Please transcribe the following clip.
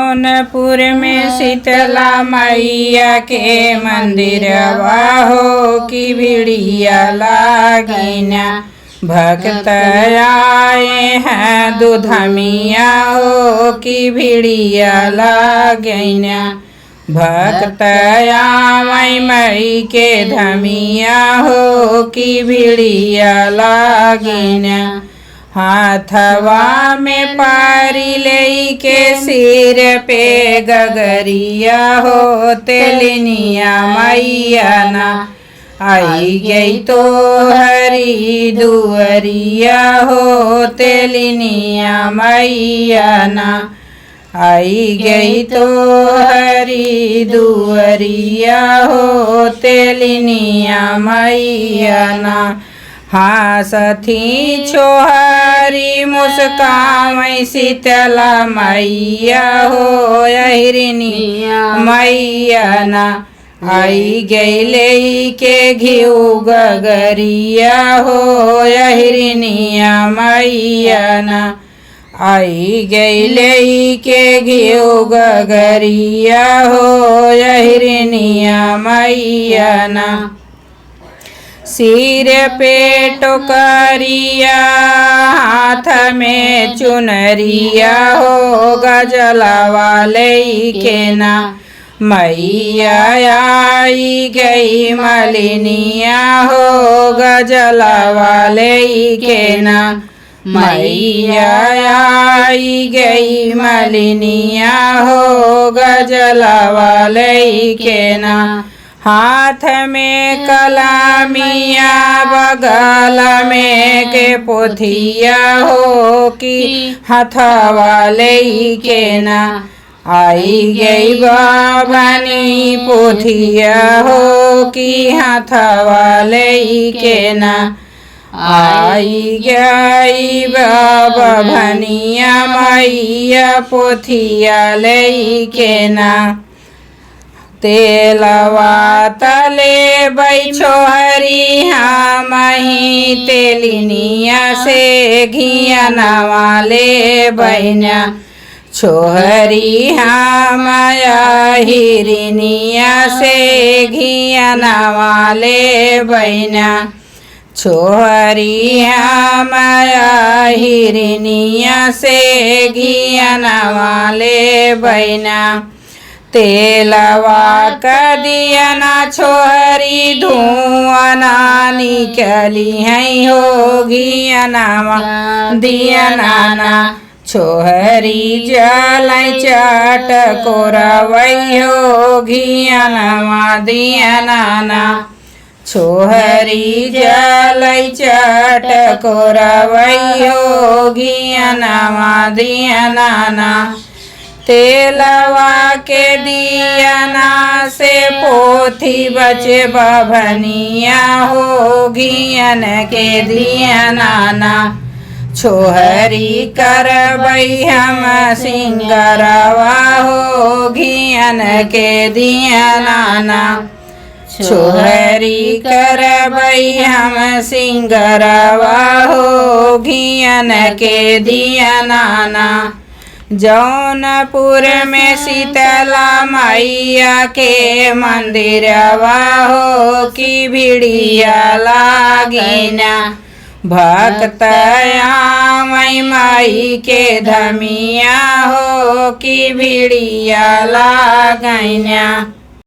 जौनपुर में शीतला मैया के मंदिर हो की भिड़िया लागिना। भक्त आए हैं दूधमिया हो की भिड़िया लागिना। भक्त आए मई के धमिया हो की भिड़िया लागिना। हाथवा में पारी ले के सिर पे गगरिया हो तेलिनिया मैया ना। आई गई तो हरी दुअरिया हो तेलिनिया मैया ना। आई गई तो हरी दुअरिया हो तेलिनिया मैया ना। हासथी छोहरी मुस्कामई शीतला मैया हो अहिरनिया मैया ना। आई गई ले के घिउ गगरिया हो अहिरनिया मैया ना। आई गई ले के घिउ गगरिया हो अहिरनिया मैया ना। सिर पे टोकरिया हाथ में चुनरिया हो गजला वाले के ना। मैया आई गई मलिनिया हो गजला वाले के ना। मैया आई गई मलिनिया हो गजला वाले के ना। हाथ में कलामिया बगल में के पोथिया हो की हथवा ले के ना। आई गई बाबनी पोथिया हो की हथवा ले के ना। आई गई बाबा भनिया मैया पोथिया ले के ना। तेलवा तले बैठो हरी हम ही तेलिनिया से घिया नवाले बहना। छोहरी हम हिरनिया से घिया नवाले बहना। छोहरी हम हिरनिया से घिया नवाले बहना। तेलवा कदिया ना छोहरी धुआं ना निकली है हो घिया नामा दिया नाना। छोहरी जल चाट कोरवई हो घिया नामा दिया नाना। छोहरी जल चाट कोरवई हो घिया नामा दिया नाना। तेलवा के दिया ना से पोथी बचे बभनिया हो घियन के दिया नाना। छोहरी करबई हम सिंगरवा हो घियन के दिया नाना। छोहरी करबई हम सिंगरवा हो घियन के दिया नाना। जौनपुर में शीतला मैया के मंदिरवा हो की भिड़िया लागिना। भक्त आमई माई के धमिया हो की भिड़िया लागिना।